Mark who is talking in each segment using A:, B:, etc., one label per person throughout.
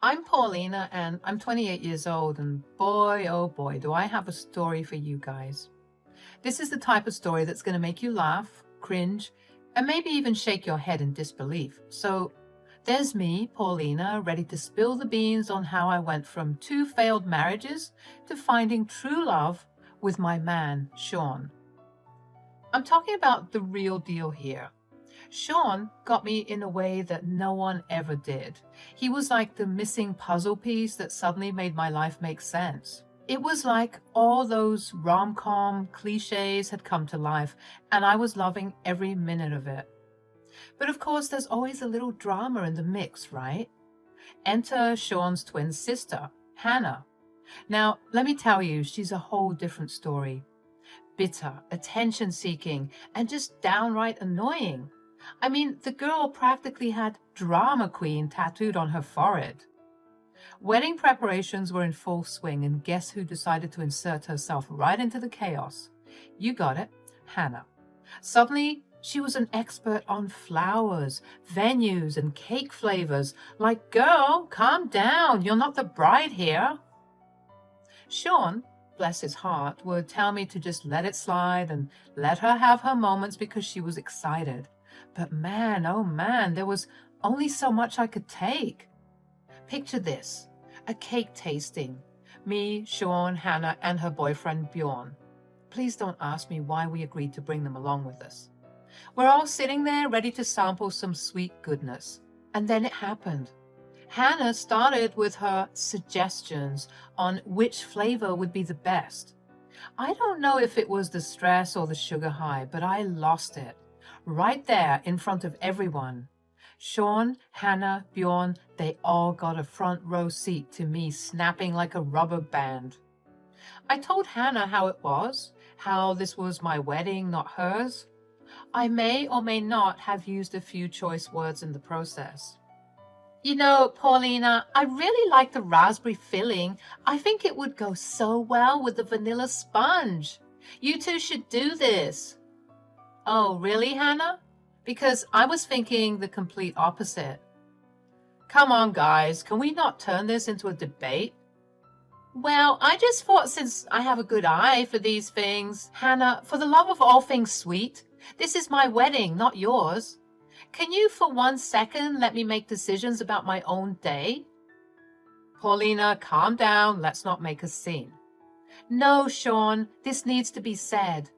A: I'm Paulina and I'm 28 years old, and boy, oh boy, do I have a story for you guys. This is the type of story that's going to make you laugh, cringe, and maybe even shake your head in disbelief. So there's me, Paulina, ready to spill the beans on how I went from 2 failed marriages to finding true love with my man, Sean. I'm talking about the real deal here. Sean got me in a way that no one ever did. He was like the missing puzzle piece that suddenly made my life make sense. It was like all those rom-com cliches had come to life, and I was loving every minute of it. But of course, there's always a little drama in the mix, right? Enter Sean's twin sister, Hannah. Now, let me tell you, she's a whole different story. Bitter, attention-seeking, and just downright annoying. I mean, the girl practically had drama queen tattooed on her forehead. Wedding preparations were in full swing, and guess who decided to insert herself right into the chaos? You got it, Hannah. Suddenly, she was an expert on flowers, venues, and cake flavors. Like, girl, calm down, you're not the bride here. Sean, bless his heart, would tell me to just let it slide and let her have her moments because she was excited. But man, oh man, there was only so much I could take. Picture this, a cake tasting. Me, Sean, Hannah, and her boyfriend Bjorn. Please don't ask me why we agreed to bring them along with us. We're all sitting there ready to sample some sweet goodness. And then it happened. Hannah started with her suggestions on which flavor would be the best. I don't know if it was the stress or the sugar high, but I lost it. Right there in front of everyone. Sean, Hannah, Bjorn, they all got a front row seat to me snapping like a rubber band. I told Hannah how it was, how this was my wedding, not hers. I may or may not have used a few choice words in the process. You know, Paulina, I really like the raspberry filling. I think it would go so well with the vanilla sponge. You two should do this. Oh, really, Hannah? Because I was thinking the complete opposite. Come on, guys, can we not turn this into a debate? Well, I just thought since I have a good eye for these things, Hannah, for the love of all things sweet, this is my wedding, not yours. Can you for 1 second let me make decisions about my own day? Paulina, calm down, let's not make a scene. No, Sean, this needs to be said.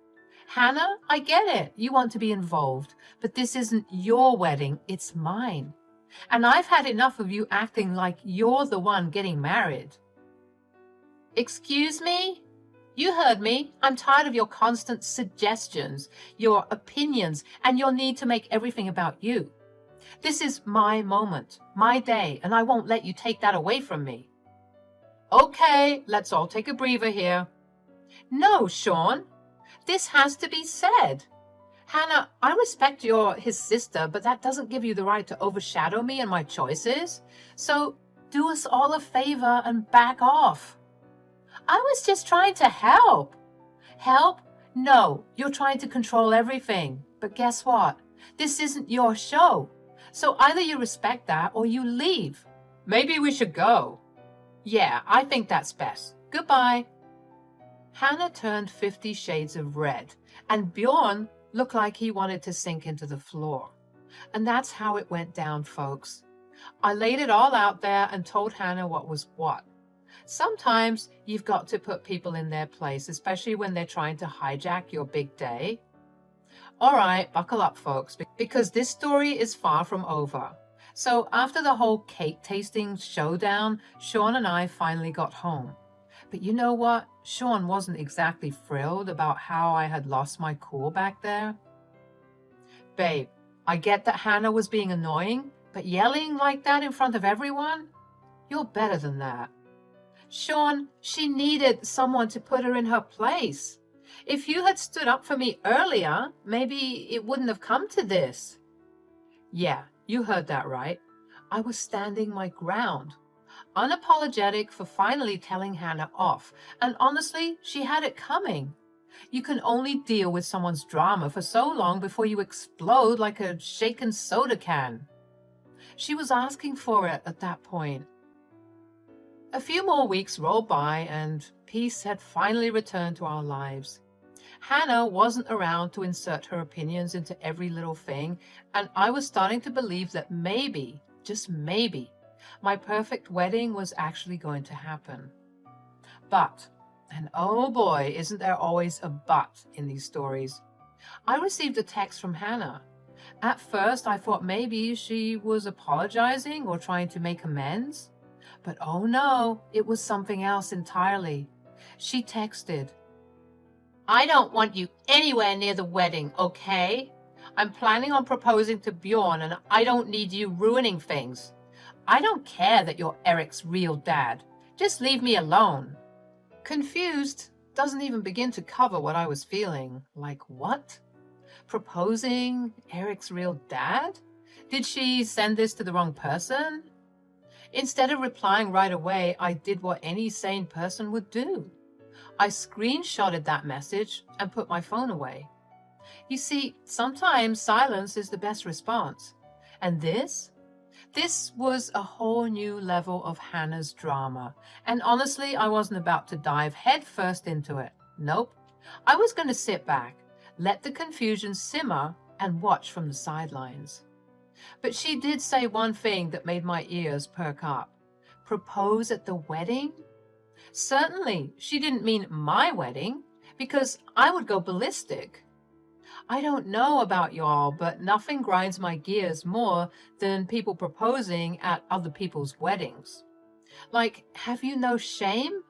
A: Hannah, I get it. You want to be involved, but this isn't your wedding, it's mine. And I've had enough of you acting like you're the one getting married. Excuse me? You heard me. I'm tired of your constant suggestions, your opinions, and your need to make everything about you. This is my moment, my day, and I won't let you take that away from me. Okay, let's all take a breather here. No, Sean. This has to be said. Hannah, I respect you're his sister, but that doesn't give you the right to overshadow me and my choices. So do us all a favor and back off. I was just trying to help. Help? No, you're trying to control everything. But guess what? This isn't your show. So either you respect that or you leave. Maybe we should go. Yeah, I think that's best. Goodbye. Hannah turned 50 shades of red, and Bjorn looked like he wanted to sink into the floor. And that's how it went down, folks. I laid it all out there and told Hannah what was what. Sometimes you've got to put people in their place, especially when they're trying to hijack your big day. All right, buckle up, folks, because this story is far from over. So after the whole cake tasting showdown, Sean and I finally got home. But you know what? Sean wasn't exactly thrilled about how I had lost my cool back there. Babe, I get that Hannah was being annoying, but yelling like that in front of everyone? You're better than that. Sean, she needed someone to put her in her place. If you had stood up for me earlier, maybe it wouldn't have come to this. Yeah, you heard that right. I was standing my ground. Unapologetic for finally telling Hannah off, and honestly, she had it coming. You can only deal with someone's drama for so long before you explode like a shaken soda can. She was asking for it at that point. A few more weeks rolled by and peace had finally returned to our lives. Hannah wasn't around to insert her opinions into every little thing, and I was starting to believe that maybe, just maybe, my perfect wedding was actually going to happen. But, and oh boy, isn't there always a but in these stories, I received a text from Hannah. At first, I thought maybe she was apologizing or trying to make amends. But oh no, it was something else entirely. She texted, "I don't want you anywhere near the wedding, okay? I'm planning on proposing to Bjorn and I don't need you ruining things. I don't care that you're Eric's real dad. Just leave me alone." Confused doesn't even begin to cover what I was feeling. Like what? Proposing Eric's real dad? Did she send this to the wrong person? Instead of replying right away, I did what any sane person would do. I screenshotted that message and put my phone away. You see, sometimes silence is the best response. And this was a whole new level of Hannah's drama. And honestly, I wasn't about to dive headfirst into it. Nope. I was going to sit back, let the confusion simmer, and watch from the sidelines. But she did say one thing that made my ears perk up. Propose at the wedding? Certainly, she didn't mean my wedding, because I would go ballistic. I don't know about y'all, but nothing grinds my gears more than people proposing at other people's weddings. Like, have you no shame?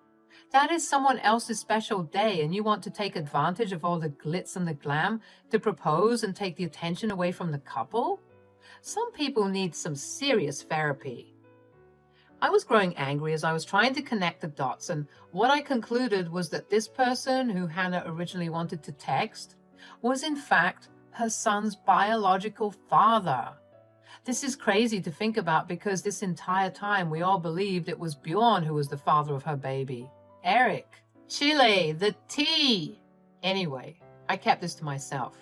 A: That is someone else's special day, and you want to take advantage of all the glitz and the glam to propose and take the attention away from the couple? Some people need some serious therapy. I was growing angry as I was trying to connect the dots, and what I concluded was that this person who Hannah originally wanted to text was in fact her son's biological father. This is crazy to think about because this entire time we all believed it was Bjorn who was the father of her baby. Eric. Chile, the tea. Anyway, I kept this to myself.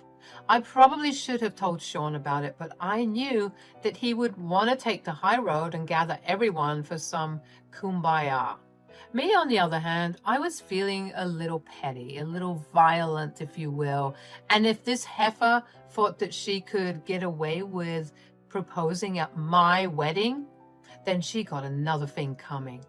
A: I probably should have told Sean about it, but I knew that he would want to take the high road and gather everyone for some kumbaya. Me, on the other hand, I was feeling a little petty, a little violent, if you will. And if this heifer thought that she could get away with proposing at my wedding, then she got another thing coming.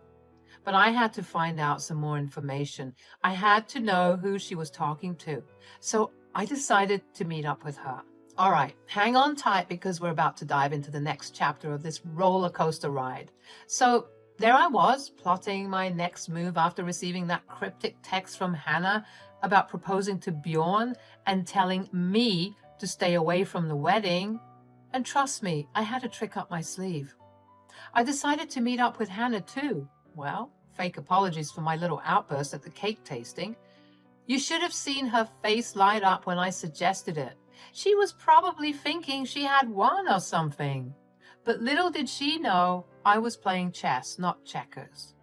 A: But I had to find out some more information. I had to know who she was talking to. So I decided to meet up with her. All right, hang on tight because we're about to dive into the next chapter of this roller coaster ride. So there I was, plotting my next move after receiving that cryptic text from Hannah about proposing to Bjorn and telling me to stay away from the wedding. And trust me, I had a trick up my sleeve. I decided to meet up with Hannah too. Well, fake apologies for my little outburst at the cake tasting. You should have seen her face light up when I suggested it. She was probably thinking she had won or something. But little did she know I was playing chess, not checkers.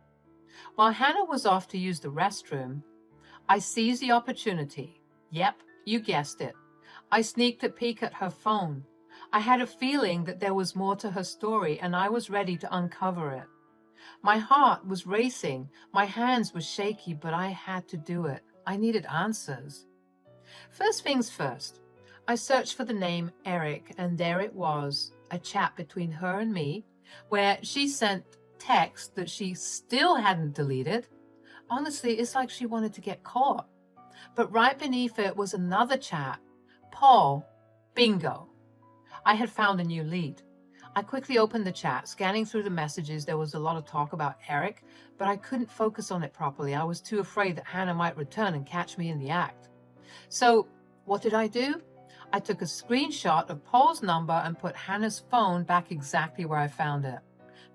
A: While Hannah was off to use the restroom, I seized the opportunity. Yep, you guessed it. I sneaked a peek at her phone. I had a feeling that there was more to her story, and I was ready to uncover it. My heart was racing, my hands were shaky, but I had to do it. I needed answers. First things first, I searched for the name Eric, and there it was, a chat between her and me, where she sent text that she still hadn't deleted. Honestly, it's like she wanted to get caught. But right beneath it was another chat. Paul, bingo. I had found a new lead. I quickly opened the chat. Scanning through the messages, there was a lot of talk about Eric, but I couldn't focus on it properly. I was too afraid that Hannah might return and catch me in the act. So what did I do? I took a screenshot of Paul's number and put Hannah's phone back exactly where I found it.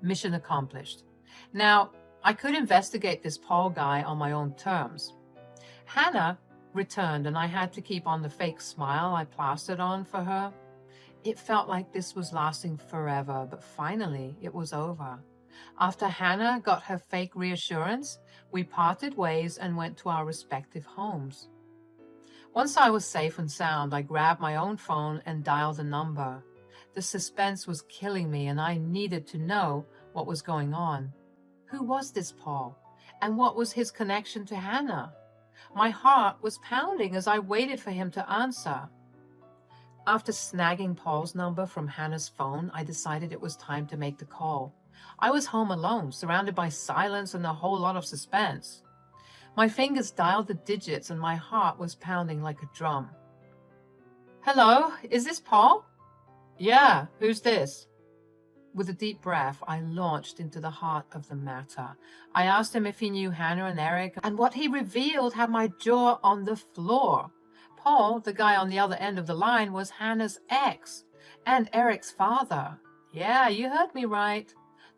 A: Mission accomplished. Now, I could investigate this Paul guy on my own terms. Hannah returned, and I had to keep on the fake smile I plastered on for her. It felt like this was lasting forever, but finally it was over. After Hannah got her fake reassurance, we parted ways and went to our respective homes. Once I was safe and sound, I grabbed my own phone and dialed the number. The suspense was killing me, and I needed to know what was going on. Who was this Paul? And what was his connection to Hannah? My heart was pounding as I waited for him to answer. After snagging Paul's number from Hannah's phone, I decided it was time to make the call. I was home alone, surrounded by silence and a whole lot of suspense. My fingers dialed the digits and my heart was pounding like a drum. Hello, is this Paul? Yeah, who's this? With a deep breath, I launched into the heart of the matter. I asked him if he knew Hannah and Eric, and what he revealed had my jaw on the floor. Paul, the guy on the other end of the line, was Hannah's ex and Eric's father. Yeah, you heard me right.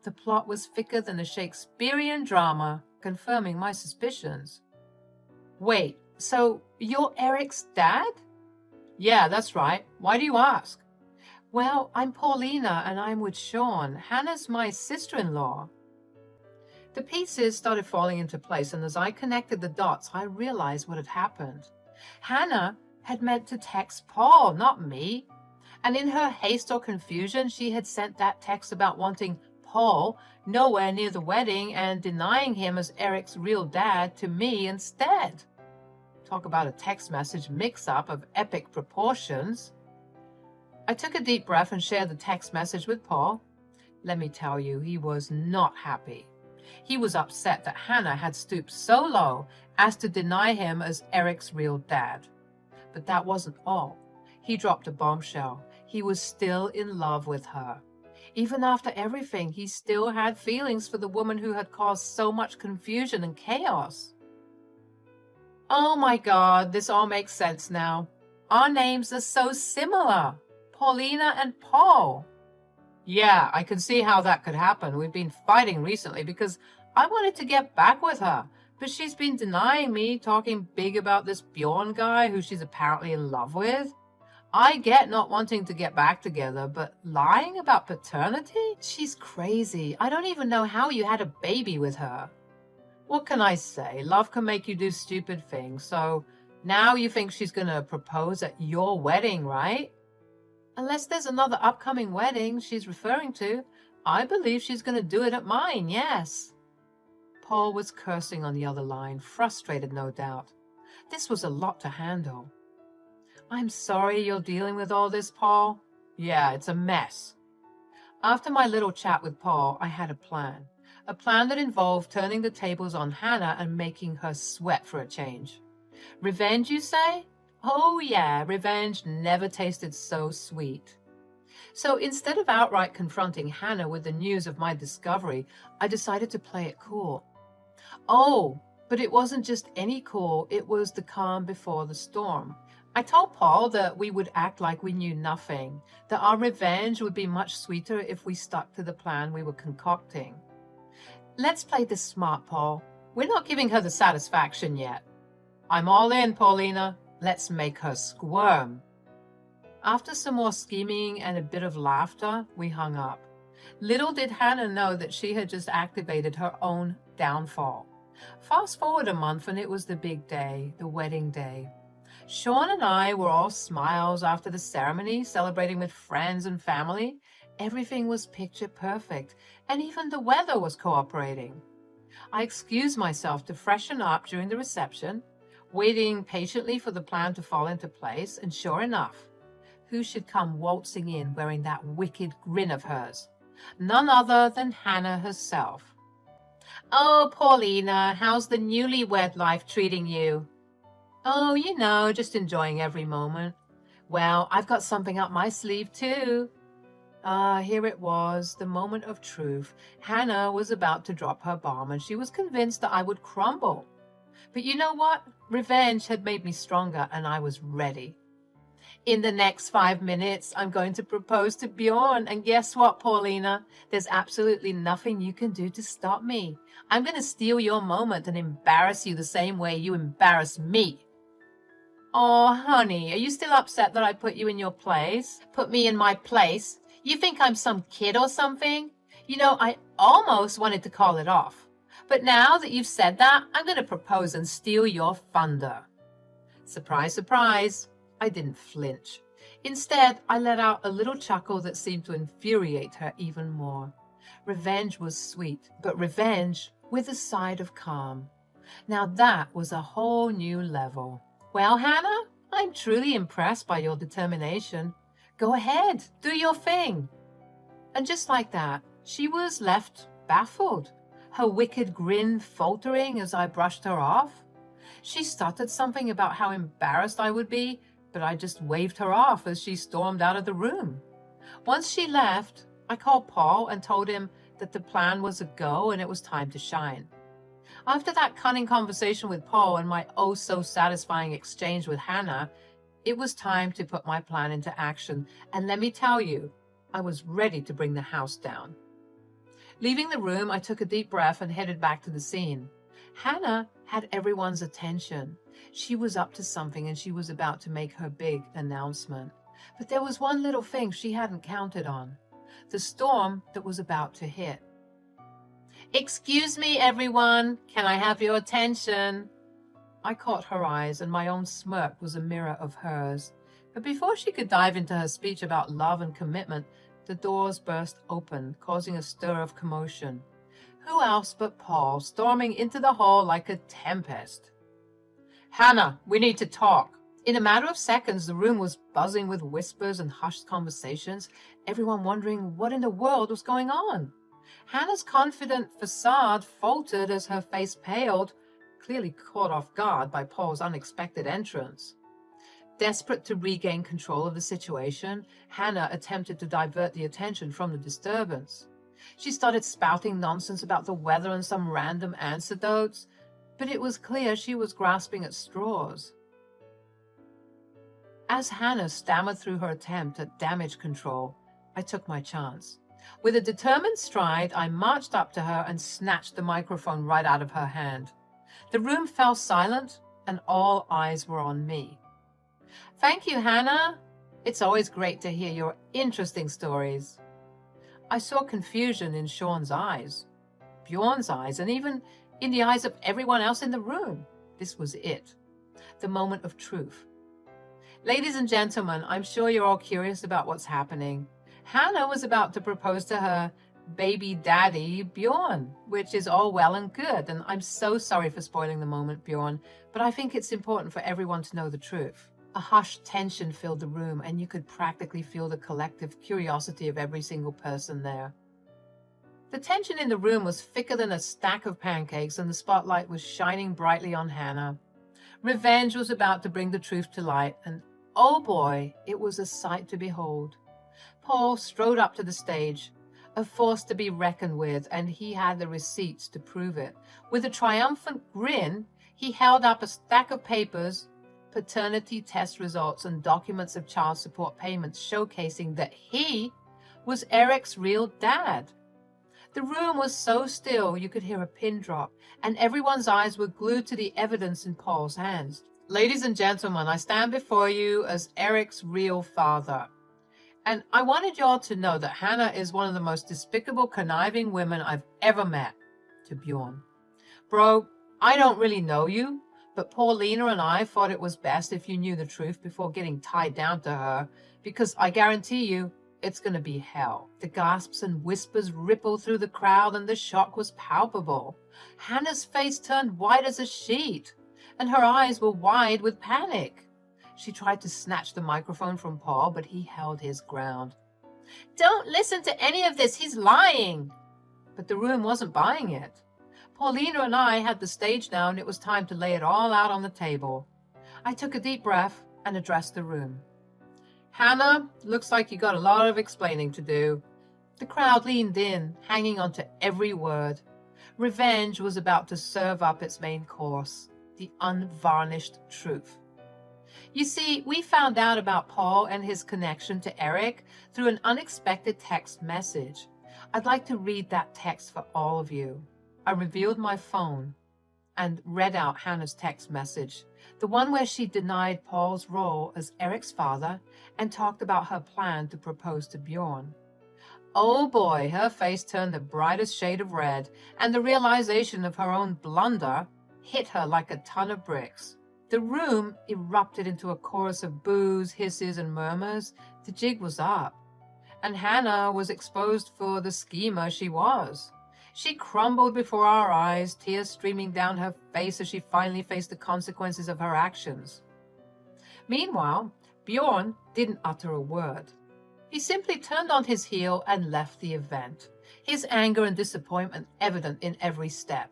A: The plot was thicker than a Shakespearean drama, confirming my suspicions. Wait, so you're Eric's dad? Yeah, that's right. Why do you ask? Well, I'm Paulina and I'm with Sean. Hannah's my sister-in-law. The pieces started falling into place, and as I connected the dots, I realized what had happened. Hannah had meant to text Paul, not me. And in her haste or confusion, she had sent that text about wanting Paul nowhere near the wedding and denying him as Eric's real dad to me instead. Talk about a text message mix-up of epic proportions. I took a deep breath and shared the text message with Paul. Let me tell you, he was not happy. He was upset that Hannah had stooped so low as to deny him as Eric's real dad. But that wasn't all. He dropped a bombshell. He was still in love with her. Even after everything, he still had feelings for the woman who had caused so much confusion and chaos. Oh my God, this all makes sense now. Our names are so similar. Paulina and Paul. Yeah, I can see how that could happen. We've been fighting recently because I wanted to get back with her, but she's been denying me, talking big about this Bjorn guy who she's apparently in love with. I get not wanting to get back together, but lying about paternity? She's crazy. I don't even know how you had a baby with her. What can I say? Love can make you do stupid things, so now you think she's going to propose at your wedding, right? Unless there's another upcoming wedding she's referring to, I believe she's going to do it at mine, yes. Paul was cursing on the other line, frustrated no doubt. This was a lot to handle. I'm sorry you're dealing with all this, Paul. Yeah, it's a mess. After my little chat with Paul, I had a plan that involved turning the tables on Hannah and making her sweat for a change. Revenge, you say? Oh yeah, revenge never tasted so sweet. So instead of outright confronting Hannah with the news of my discovery, I decided to play it cool. Oh, but it wasn't just any cool, it was the calm before the storm. I told Paul that we would act like we knew nothing, that our revenge would be much sweeter if we stuck to the plan we were concocting. Let's play this smart, Paul. We're not giving her the satisfaction yet. I'm all in, Paulina. Let's make her squirm. After some more scheming and a bit of laughter, we hung up. Little did Hannah know that she had just activated her own downfall. Fast forward a month and it was the big day, the wedding day. Sean and I were all smiles after the ceremony, celebrating with friends and family. Everything was picture perfect, and even the weather was cooperating. I excused myself to freshen up during the reception, waiting patiently for the plan to fall into place, and sure enough, who should come waltzing in wearing that wicked grin of hers? None other than Hannah herself. Oh, Paulina, how's the newlywed life treating you? Oh, you know, just enjoying every moment. Well, I've got something up my sleeve too. Here it was, the moment of truth. Hannah was about to drop her bomb, and she was convinced that I would crumble. But you know what? Revenge had made me stronger, and I was ready. In the next 5 minutes, I'm going to propose to Bjorn, and guess what, Paulina? There's absolutely nothing you can do to stop me. I'm going to steal your moment and embarrass you the same way you embarrass me. Oh, honey, are you still upset that I put you in your place? Put me in my place? You think I'm some kid or something? You know, I almost wanted to call it off. But now that you've said that, I'm going to propose and steal your thunder. Surprise, surprise. I didn't flinch. Instead, I let out a little chuckle that seemed to infuriate her even more. Revenge was sweet, but revenge with a side of calm. Now that was a whole new level. Well, Hannah, I'm truly impressed by your determination. Go ahead, do your thing. And just like that, she was left baffled, her wicked grin faltering as I brushed her off. She stuttered something about how embarrassed I would be, but I just waved her off as she stormed out of the room. Once she left, I called Paul and told him that the plan was a go and it was time to shine. After that cunning conversation with Paul and my oh-so-satisfying exchange with Hannah, it was time to put my plan into action, and let me tell you, I was ready to bring the house down. Leaving the room, I took a deep breath and headed back to the scene. Hannah had everyone's attention. She was up to something and she was about to make her big announcement. But there was one little thing she hadn't counted on: the storm that was about to hit. "Excuse me, everyone. Can I have your attention?" I caught her eyes, and my own smirk was a mirror of hers. But before she could dive into her speech about love and commitment, the doors burst open, causing a stir of commotion. Who else but Paul, storming into the hall like a tempest. "Hannah, we need to talk." In a matter of seconds, the room was buzzing with whispers and hushed conversations, everyone wondering what in the world was going on. Hannah's confident facade faltered as her face paled, clearly caught off guard by Paul's unexpected entrance. Desperate to regain control of the situation, Hannah attempted to divert the attention from the disturbance. She started spouting nonsense about the weather and some random anecdotes, but it was clear she was grasping at straws. As Hannah stammered through her attempt at damage control, I took my chance. With a determined stride, I marched up to her and snatched the microphone right out of her hand. The room fell silent, and all eyes were on me. "Thank you, Hannah. It's always great to hear your interesting stories." I saw confusion in Sean's eyes, Bjorn's eyes, and even in the eyes of everyone else in the room. This was it, the moment of truth. Ladies and gentlemen, I'm sure you're all curious about what's happening. Hannah was about to propose to her baby daddy, Bjorn, which is all well and good, and I'm so sorry for spoiling the moment, Bjorn, but I think it's important for everyone to know the truth. A hushed tension filled the room, and you could practically feel the collective curiosity of every single person there. The tension in the room was thicker than a stack of pancakes, and the spotlight was shining brightly on Hannah. Revenge was about to bring the truth to light, and oh boy, it was a sight to behold. Paul strode up to the stage, a force to be reckoned with, and he had the receipts to prove it. With a triumphant grin, he held up a stack of papers, paternity test results, and documents of child support payments showcasing that he was Eric's real dad. The room was so still you could hear a pin drop, and everyone's eyes were glued to the evidence in Paul's hands. "Ladies and gentlemen, I stand before you as Eric's real father. And I wanted y'all to know that Hannah is one of the most despicable, conniving women I've ever met," to Bjorn. "Bro, I don't really know you, but Paulina and I thought it was best if you knew the truth before getting tied down to her, because I guarantee you, it's going to be hell." The gasps and whispers rippled through the crowd, and the shock was palpable. Hannah's face turned white as a sheet, and her eyes were wide with panic. She tried to snatch the microphone from Paul, but he held his ground. "Don't listen to any of this, he's lying." But the room wasn't buying it. Paulina and I had the stage now, and it was time to lay it all out on the table. I took a deep breath and addressed the room. "Hannah, looks like you got a lot of explaining to do." The crowd leaned in, hanging on to every word. Revenge was about to serve up its main course, the unvarnished truth. You see, we found out about Paul and his connection to Eric through an unexpected text message. I'd like to read that text for all of you. I revealed my phone and read out Hannah's text message, the one where she denied Paul's role as Eric's father and talked about her plan to propose to Bjorn. Oh boy, her face turned the brightest shade of red, and the realization of her own blunder hit her like a ton of bricks. The room erupted into a chorus of boos, hisses, and murmurs. The jig was up. And Hannah was exposed for the schemer she was. She crumbled before our eyes, tears streaming down her face as she finally faced the consequences of her actions. Meanwhile, Bjorn didn't utter a word. He simply turned on his heel and left the event, his anger and disappointment evident in every step.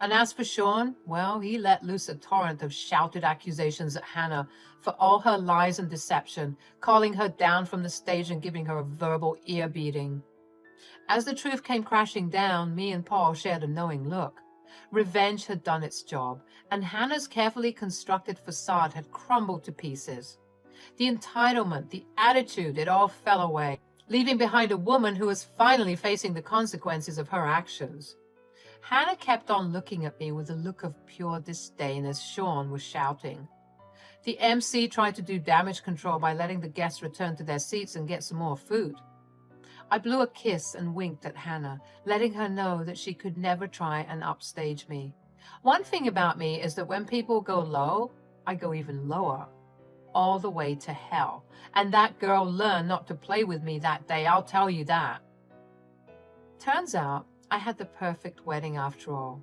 A: And as for Sean, well, he let loose a torrent of shouted accusations at Hannah for all her lies and deception, calling her down from the stage and giving her a verbal ear beating. As the truth came crashing down, me and Paul shared a knowing look. Revenge had done its job, and Hannah's carefully constructed facade had crumbled to pieces. The entitlement, the attitude, it all fell away, leaving behind a woman who was finally facing the consequences of her actions. Hannah kept on looking at me with a look of pure disdain as Sean was shouting. The MC tried to do damage control by letting the guests return to their seats and get some more food. I blew a kiss and winked at Hannah, letting her know that she could never try and upstage me. One thing about me is that when people go low, I go even lower, all the way to hell. And that girl learned not to play with me that day, I'll tell you that. Turns out, I had the perfect wedding after all.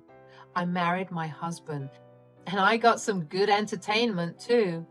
A: I married my husband, and I got some good entertainment too.